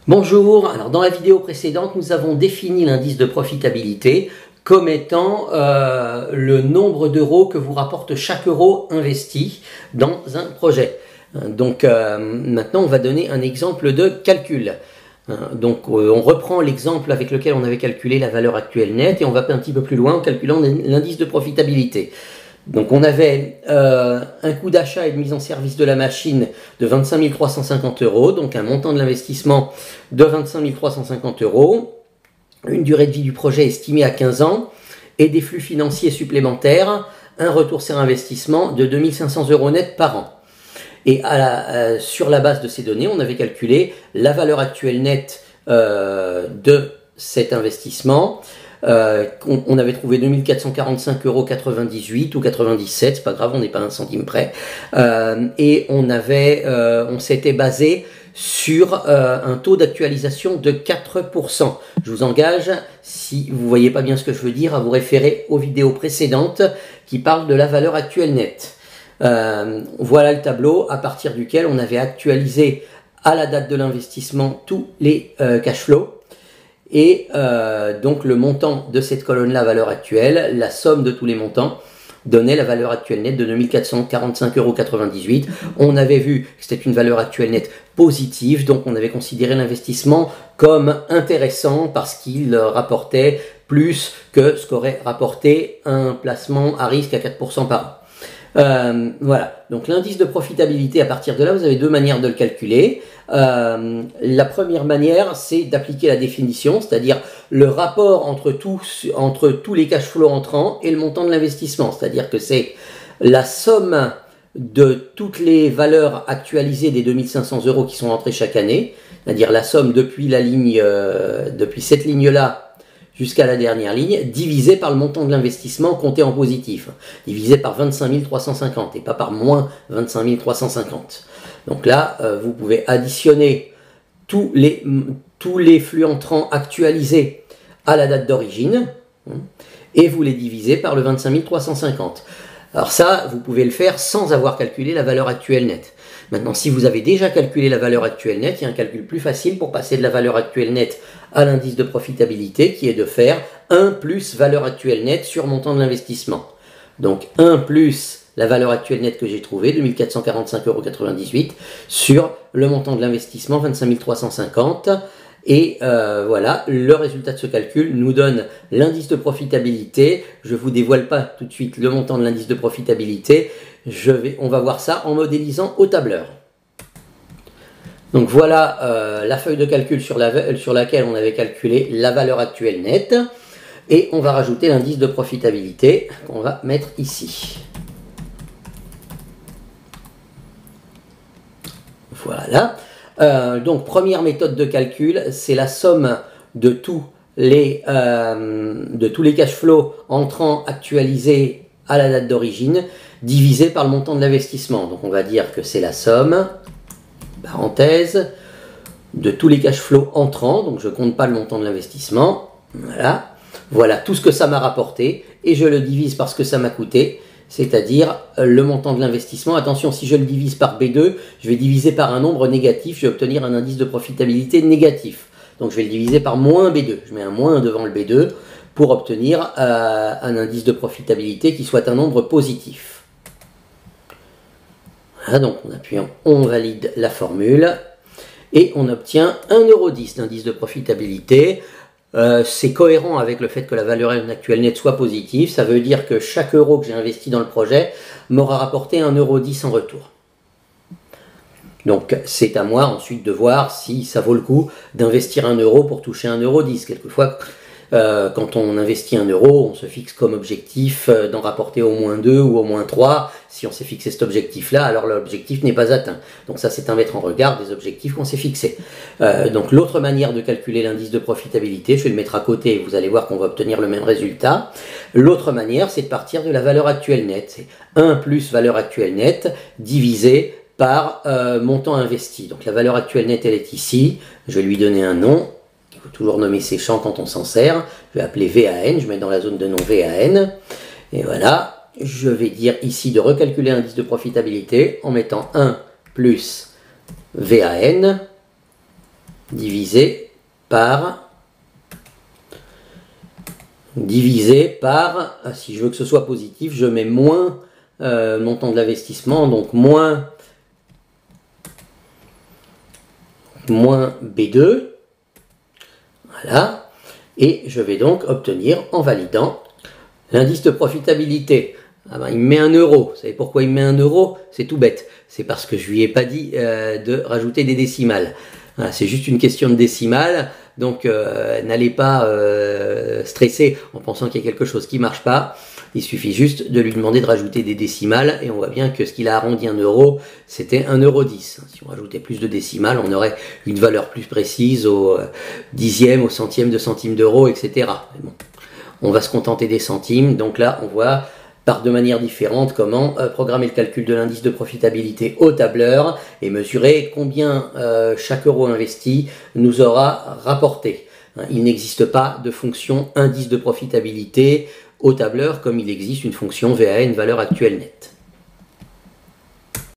Bonjour, alors dans la vidéo précédente, nous avons défini l'indice de profitabilité comme étant le nombre d'euros que vous rapporte chaque euro investi dans un projet. Donc maintenant, on va donner un exemple de calcul. Donc on reprend l'exemple avec lequel on avait calculé la valeur actuelle nette et on va un petit peu plus loin en calculant l'indice de profitabilité. Donc on avait un coût d'achat et de mise en service de la machine de 25 350 €, donc un montant de l'investissement de 25 350 €, une durée de vie du projet estimée à 15 ans et des flux financiers supplémentaires, un retour sur investissement de 2 500 € net par an. Et sur la base de ces données, on avait calculé la valeur actuelle nette de cet investissement. On avait trouvé 2445,98 € ou 97, c'est pas grave, on n'est pas à un centime près. Et on s'était basé sur un taux d'actualisation de 4%. Je vous engage, si vous voyez pas bien ce que je veux dire, à vous référer aux vidéos précédentes qui parlent de la valeur actuelle nette. Voilà le tableau à partir duquel on avait actualisé à la date de l'investissement tous les cash flows. Et donc le montant de cette colonne-là, valeur actuelle, la somme de tous les montants, donnait la valeur actuelle nette de 2445,98 €. On avait vu que c'était une valeur actuelle nette positive, donc on avait considéré l'investissement comme intéressant parce qu'il rapportait plus que ce qu'aurait rapporté un placement à risque à 4% par an. Voilà, donc l'indice de profitabilité, à partir de là, vous avez deux manières de le calculer. La première manière, c'est d'appliquer la définition, c'est-à-dire le rapport entre tous les cash flows entrants et le montant de l'investissement, c'est-à-dire que c'est la somme de toutes les valeurs actualisées des 2 500 € qui sont entrées chaque année, c'est-à-dire la somme depuis cette ligne-là jusqu'à la dernière ligne, divisé par le montant de l'investissement compté en positif, divisé par 25 350 et pas par moins 25 350. Donc là, vous pouvez additionner tous les flux entrants actualisés à la date d'origine et vous les divisez par le 25 350. Alors ça, vous pouvez le faire sans avoir calculé la valeur actuelle nette. Maintenant, si vous avez déjà calculé la valeur actuelle nette, il y a un calcul plus facile pour passer de la valeur actuelle nette à l'indice de profitabilité, qui est de faire 1 plus valeur actuelle nette sur montant de l'investissement. Donc 1 plus la valeur actuelle nette que j'ai trouvée, 2445,98 € sur le montant de l'investissement, 25 350. Et voilà, le résultat de ce calcul nous donne l'indice de profitabilité. Je ne vous dévoile pas tout de suite le montant de l'indice de profitabilité. On va voir ça en modélisant au tableur. Donc voilà la feuille de calcul sur laquelle on avait calculé la valeur actuelle nette. Et on va rajouter l'indice de profitabilité qu'on va mettre ici. Voilà. Donc première méthode de calcul, c'est la somme de tous les cash flows entrants actualisés à la date d'origine divisé par le montant de l'investissement. Donc on va dire que c'est la somme, parenthèse, de tous les cash flows entrants, donc je ne compte pas le montant de l'investissement. Voilà tout ce que ça m'a rapporté et je le divise par ce que ça m'a coûté, c'est-à-dire le montant de l'investissement. Attention, si je le divise par B2, je vais diviser par un nombre négatif, je vais obtenir un indice de profitabilité négatif. Donc je vais le diviser par moins B2, je mets un moins devant le B2 pour obtenir un indice de profitabilité qui soit un nombre positif. Voilà, donc en appuyant, on valide la formule et on obtient 1,10 € d'indice de profitabilité. C'est cohérent avec le fait que la valeur actuelle nette soit positive. Ça veut dire que chaque euro que j'ai investi dans le projet m'aura rapporté 1,10 € en retour. Donc c'est à moi ensuite de voir si ça vaut le coup d'investir 1 € pour toucher 1,10 €. Quelquefois, quand on investit 1 €, on se fixe comme objectif d'en rapporter au moins 2 ou au moins 3. Si on s'est fixé cet objectif-là, alors l'objectif n'est pas atteint. Donc ça, c'est à mettre en regard des objectifs qu'on s'est fixés. Donc l'autre manière de calculer l'indice de profitabilité, je vais le mettre à côté, vous allez voir qu'on va obtenir le même résultat. L'autre manière, c'est de partir de la valeur actuelle nette. C'est 1 plus valeur actuelle nette divisé par montant investi. Donc la valeur actuelle nette, elle est ici. Je vais lui donner un nom. Il faut toujours nommer ses champs quand on s'en sert. Je vais appeler VAN, je mets dans la zone de nom VAN. Et voilà. Je vais dire ici de recalculer l'indice de profitabilité en mettant 1 plus VAN divisé par, si je veux que ce soit positif, je mets moins montant de l'investissement, donc moins B2, voilà, et je vais donc obtenir en validant l'indice de profitabilité. Ah ben, il me met 1 euro. Vous savez pourquoi il me met 1 euro? C'est tout bête. C'est parce que je lui ai pas dit de rajouter des décimales. Voilà, c'est juste une question de décimales. Donc n'allez pas stresser en pensant qu'il y a quelque chose qui marche pas. Il suffit juste de lui demander de rajouter des décimales et on voit bien que ce qu'il a arrondi 1 euro, c'était 1,10 €. Si on rajoutait plus de décimales, on aurait une valeur plus précise au dixième, au centième de centime d'euro, etc. Mais bon, on va se contenter des centimes. Donc là, on voit par deux manières différentes comment programmer le calcul de l'indice de profitabilité au tableur et mesurer combien chaque euro investi nous aura rapporté. Il n'existe pas de fonction indice de profitabilité au tableur comme il existe une fonction VAN, valeur actuelle nette.